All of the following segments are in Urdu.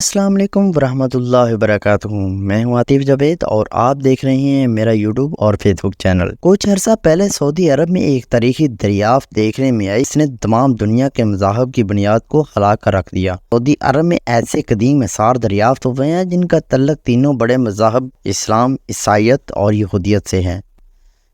السلام علیکم ورحمۃ اللہ وبرکاتہ۔ میں ہوں عاطف جاوید اور آپ دیکھ رہے ہیں میرا یوٹیوب اور فیس بک چینل۔ کچھ عرصہ پہلے سعودی عرب میں ایک تاریخی دریافت دیکھنے میں آئی، اس نے تمام دنیا کے مذاہب کی بنیاد کو ہلا کر رکھ دیا۔ سعودی عرب میں ایسے قدیم آثار دریافت ہوئے ہیں جن کا تعلق تینوں بڑے مذاہب اسلام، عیسائیت اور یہودیت سے ہے۔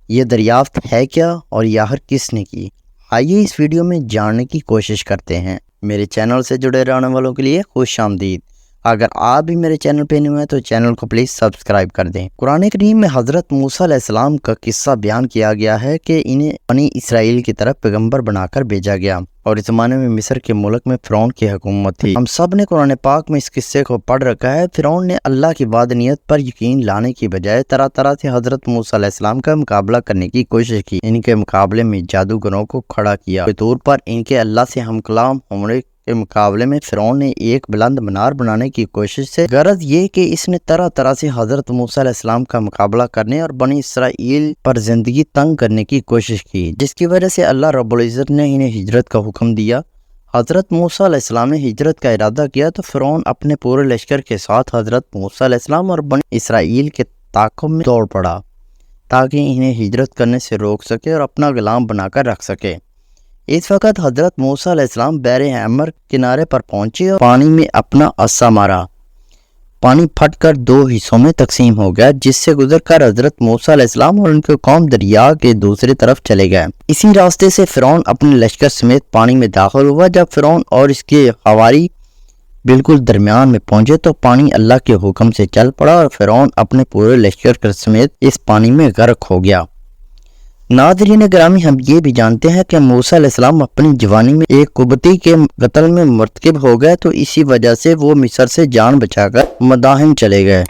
یہ دریافت ہے کیا اور یہ آخر کس نے کی؟ آئیے اس ویڈیو میں جاننے کی کوشش کرتے ہیں۔ میرے چینل سے جڑے رہنے والوں کے لیے خوش آمدید۔ اگر آپ بھی میرے چینل پہ نہیں ہیں تو چینل کو پلیز سبسکرائب کر دیں۔ قرآن کریم میں حضرت موسیٰ علیہ السلام کا قصہ بیان کیا گیا ہے کہ انہیں بنی اسرائیل کی طرف پیغمبر بنا کر بھیجا گیا، اور اس زمانے میں مصر کے ملک میں فرعون کی حکومت تھی۔ ہم سب نے قرآن پاک میں اس قصے کو پڑھ رکھا ہے۔ فرعون نے اللہ کی وحدانیت پر یقین لانے کی بجائے طرح طرح سے حضرت موسیٰ علیہ السلام کا مقابلہ کرنے کی کوشش کی۔ ان کے مقابلے میں جادوگروں کو کھڑا کیا۔ کے طور پر ان کے اللہ سے ہم کلام ہونے کے مقابلے میں فرعون نے ایک بلند منار بنانے کی کوشش سے غرض یہ کہ اس نے طرح طرح سے حضرت موسیٰ علیہ السلام کا مقابلہ کرنے اور بنی اسرائیل پر زندگی تنگ کرنے کی کوشش کی، جس کی وجہ سے اللہ رب العزت نے انہیں ہجرت کا حکم دیا۔ حضرت موسیٰ علیہ السلام نے ہجرت کا ارادہ کیا تو فرعون اپنے پورے لشکر کے ساتھ حضرت موسیٰ علیہ السلام اور بنی اسرائیل کے تعاقب میں دوڑ پڑا تاکہ انہیں ہجرت کرنے سے روک سکے اور اپنا غلام بنا کر رکھ سکے۔ اس وقت حضرت موسیٰ علیہ السلام بحر احمر کنارے پر پہنچے اور پانی میں اپنا عصا مارا۔ پانی پھٹ کر دو حصوں میں تقسیم ہو گیا، جس سے گزر کر حضرت موسیٰ علیہ السلام اور ان کے قوم دریا کے دوسری طرف چلے گئے۔ اسی راستے سے فرعون اپنے لشکر سمیت پانی میں داخل ہوا۔ جب فرعون اور اس کے حواری بالکل درمیان میں پہنچے تو پانی اللہ کے حکم سے چل پڑا اور فرعون اپنے پورے لشکر سمیت اس پانی میں غرق ہو گیا۔ ناظرین گرامی، ہم یہ بھی جانتے ہیں کہ موسیٰ علیہ السلام اپنی جوانی میں ایک قبطی کے قتل میں مرتکب ہو گئے، تو اسی وجہ سے وہ مصر سے جان بچا کر مدائن چلے گئے۔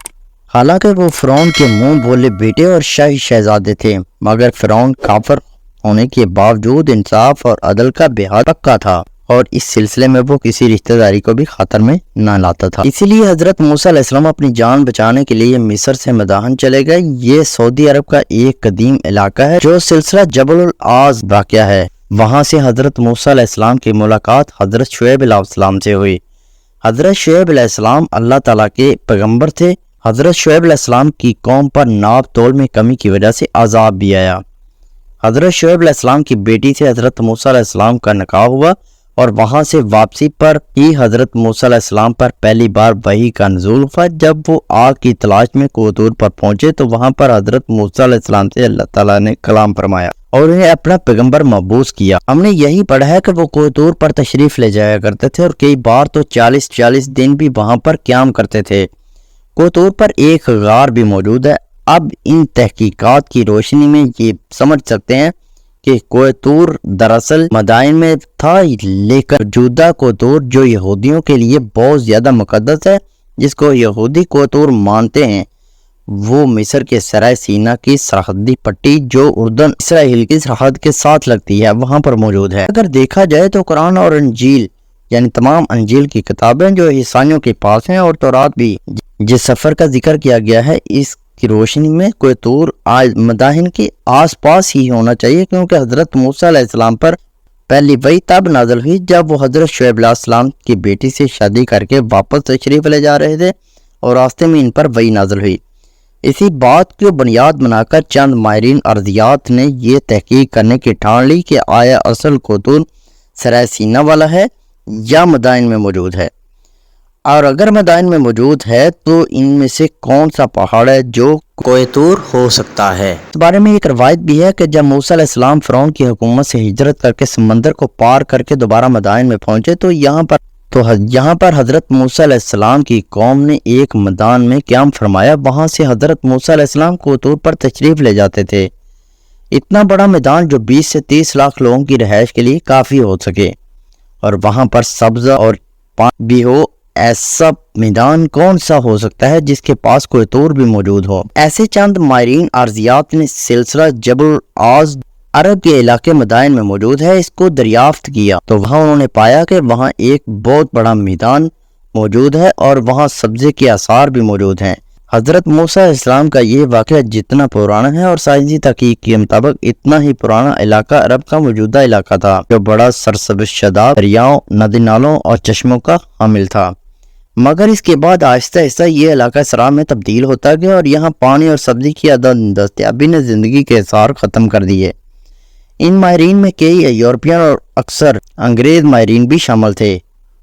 حالانکہ وہ فرعون کے منہ بولے بیٹے اور شاہی شہزادے تھے، مگر فرعون کافر ہونے کے باوجود انصاف اور عدل کا بے حد پکا تھا، اور اس سلسلے میں وہ کسی رشتہ داری کو بھی خطر میں نہ لاتا تھا۔ اسی لیے حضرت موسیٰ علیہ السلام اپنی جان بچانے کے لیے مصر سے مدائن چلے گئے۔ یہ سعودی عرب کا ایک قدیم علاقہ ہے جو سلسلہ جبل العاز واقع ہے۔ وہاں سے حضرت موسیٰ علیہ السلام کی ملاقات حضرت شعیب علیہ السلام سے ہوئی۔ حضرت شعیب علیہ السلام اللہ تعالیٰ کے پیغمبر تھے۔ حضرت شعیب علیہ السلام کی قوم پر ناپ تول میں کمی کی وجہ سے عذاب بھی آیا۔ حضرت شعیب علیہ السلام کی بیٹی سے حضرت موسیٰ علیہ السلام کا نکاح ہوا، اور وہاں سے واپسی پر ہی حضرت موسیٰ علیہ السلام پر پہلی بار وحی کا نزول ہوا۔ جب وہ آگ کی تلاش میں کوہ پر پہنچے تو وہاں پر حضرت موسیٰ علیہ السلام سے اللہ تعالیٰ نے کلام فرمایا اور انہیں اپنا پیغمبر مبعوث کیا۔ ہم نے یہی پڑھا ہے کہ وہ کوہ پر تشریف لے جایا کرتے تھے، اور کئی بار تو 40 دن بھی وہاں پر قیام کرتے تھے۔ کوہ پر ایک غار بھی موجود ہے۔ اب ان تحقیقات کی روشنی میں یہ سمجھ سکتے ہیں کہ کوہ طور دراصل مدائن میں تھا، لیکن موجودہ کوہ طور جو یہودیوں کے لیے بہت زیادہ مقدس ہے، جس کو یہودی کوہ طور مانتے ہیں، وہ مصر کے سرائے سینا کی سرحدی پٹی جو اردن اسرائیل کی سرحد کے ساتھ لگتی ہے، وہاں پر موجود ہے۔ اگر دیکھا جائے تو قرآن اور انجیل یعنی تمام انجیل کی کتابیں جو عیسائیوں کے پاس ہیں، اور تورات بھی جس سفر کا ذکر کیا گیا ہے، اس کی روشنی میں کوہ طور مدائن کے آس پاس ہی ہونا چاہیے، کیونکہ حضرت موسیٰ علیہ السلام پر پہلی وحی تب نازل ہوئی جب وہ حضرت شعیب علیہ السلام کی بیٹی سے شادی کر کے واپس تشریف لے جا رہے تھے، اور راستے میں ان پر وحی نازل ہوئی۔ اسی بات کو بنیاد بنا کر چند ماہرین ارضیات نے یہ تحقیق کرنے کی ٹھان لی کہ آیا اصل کوہ طور سرائے سینا والا ہے یا مدائن میں موجود ہے، اور اگر مدائن میں موجود ہے تو ان میں سے کون سا پہاڑ ہے جو کوہ طور ہو سکتا ہے۔ اس بارے میں ایک روایت بھی ہے کہ جب موسیٰ علیہ السلام فرعون کی حکومت سے ہجرت کر کے سمندر کو پار کر کے دوبارہ مدائن میں پہنچے تو یہاں پر حضرت موسیٰ علیہ السلام کی قوم نے ایک میدان میں قیام فرمایا۔ وہاں سے حضرت موسیٰ علیہ السلام کوہ طور پر تشریف لے جاتے تھے۔ اتنا بڑا میدان جو 20 سے 30 لاکھ لوگوں کی رہائش کے لیے کافی ہو سکے، اور وہاں پر سبزہ اور پانی بھی ہو، ایسا میدان کون سا ہو سکتا ہے جس کے پاس کوہ طور بھی موجود ہو؟ ایسے چند ماہرین ارضیات نے سلسلہ جبل العاز عرب کے علاقے مدائن میں موجود ہے اس کو دریافت کیا، تو وہاں انہوں نے پایا کہ وہاں ایک بہت بڑا میدان موجود ہے اور وہاں سبزے کے آثار بھی موجود ہیں۔ حضرت موسیٰ علیہ السلام کا یہ واقعہ جتنا پرانا ہے اور سائنسی تحقیق کے مطابق اتنا ہی پرانا علاقہ عرب کا موجودہ علاقہ تھا، جو بڑا سرسبز شاداب دریاؤں، ندی نالوں اور چشموں کا حامل تھا۔ مگر اس کے بعد آہستہ آہستہ یہ علاقہ صحرا میں تبدیل ہوتا گیا اور یہاں پانی اور سبزی کی عدم دستیابی نے زندگی کے آثار ختم کر دیے۔ ان ماہرین میں کئی یورپین اور اکثر انگریز ماہرین بھی شامل تھے۔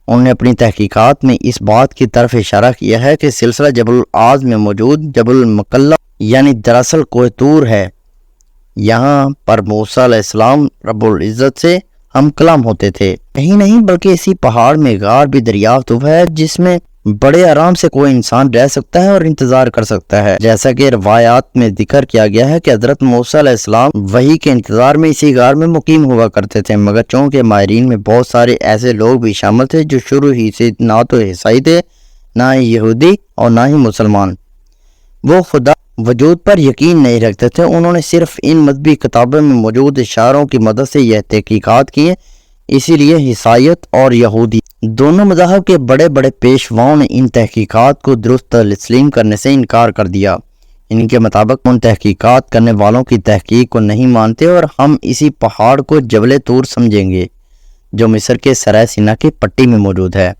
انہوں نے اپنی تحقیقات میں اس بات کی طرف اشارہ کیا ہے کہ سلسلہ جبل العاز میں موجود جبل المکلم یعنی دراصل کوہ طور ہے۔ یہاں پر موسیٰ علیہ السلام رب العزت سے ہم کلام ہوتے تھے۔ یہی نہیں بلکہ اسی پہاڑ میں غار بھی دریافت ہوا ہے جس میں بڑے آرام سے کوئی انسان رہ سکتا ہے اور انتظار کر سکتا ہے۔ جیسا کہ روایات میں ذکر کیا گیا ہے کہ حضرت موسیٰ علیہ السلام وحی کے انتظار میں اسی غار میں مقیم ہوا کرتے تھے، مگر چونکہ ماہرین میں بہت سارے ایسے لوگ بھی شامل تھے جو شروع ہی سے نہ تو عیسائی تھے، نہ ہی یہودی اور نہ ہی مسلمان، وہ خدا وجود پر یقین نہیں رکھتے تھے۔ انہوں نے صرف ان مذہبی کتابوں میں موجود اشاروں کی مدد سے یہ تحقیقات کیے، اسی لیے عیسائیت اور یہودی دونوں مذاہب کے بڑے بڑے پیشواؤں نے ان تحقیقات کو درست تسلیم کرنے سے انکار کر دیا۔ ان کے مطابق ان تحقیقات کرنے والوں کی تحقیق کو نہیں مانتے اور ہم اسی پہاڑ کو جبل طور سمجھیں گے جو مصر کے سرائے سینا کی پٹی میں موجود ہے۔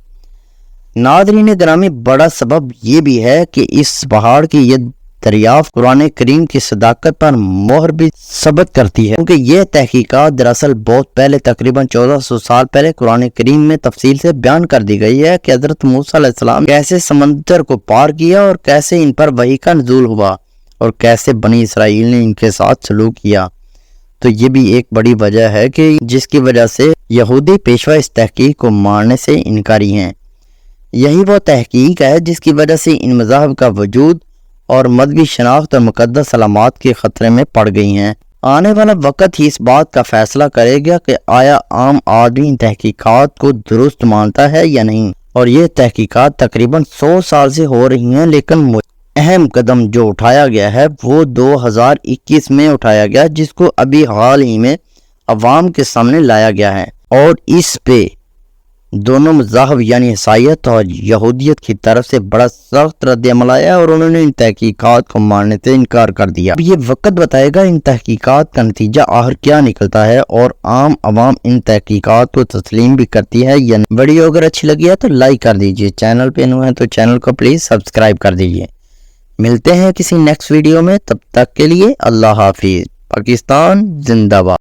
ناظرین گرامی، بڑا سبب یہ بھی ہے کہ اس پہاڑ کی یہ دریافت قرآن کریم کی صداقت پر مہر بھی ثبت کرتی ہے، کیونکہ یہ تحقیقات دراصل بہت پہلے تقریباً 1400 سال پہلے قرآن کریم میں تفصیل سے بیان کر دی گئی ہے کہ حضرت موسیٰ علیہ السلام کیسے سمندر کو پار کیا اور کیسے ان پر وحی کا نزول ہوا اور کیسے بنی اسرائیل نے ان کے ساتھ سلوک کیا۔ تو یہ بھی ایک بڑی وجہ ہے کہ جس کی وجہ سے یہودی پیشوا اس تحقیق کو ماننے سے انکاری ہیں۔ یہی وہ تحقیق ہے جس کی وجہ سے ان مذاہب کا وجود اور مذہبی شناخت اور مقدس علامات کے خطرے میں پڑ گئی ہیں۔ آنے والا وقت ہی اس بات کا فیصلہ کرے گا کہ آیا عام آدمی ان تحقیقات کو درست مانتا ہے یا نہیں، اور یہ تحقیقات تقریباً 100 سال سے ہو رہی ہیں، لیکن اہم قدم جو اٹھایا گیا ہے وہ 2021 میں اٹھایا گیا، جس کو ابھی حال ہی میں عوام کے سامنے لایا گیا ہے، اور اس پہ دونوں مذاہب یعنی عیسائیت اور یہودیت کی طرف سے بڑا سخت رد عمل آیا اور انہوں نے ان تحقیقات کو ماننے سے انکار کر دیا۔ اب یہ وقت بتائے گا ان تحقیقات کا نتیجہ آخر کیا نکلتا ہے اور عام عوام ان تحقیقات کو تسلیم بھی کرتی ہے یا نہیں۔ ویڈیو اگر اچھی لگی ہے تو لائک کر دیجئے، چینل پہ نئے ہیں تو چینل کو پلیز سبسکرائب کر دیجئے۔ ملتے ہیں کسی نیکسٹ ویڈیو میں، تب تک کے لیے اللہ حافظ۔ پاکستان زندہ باد۔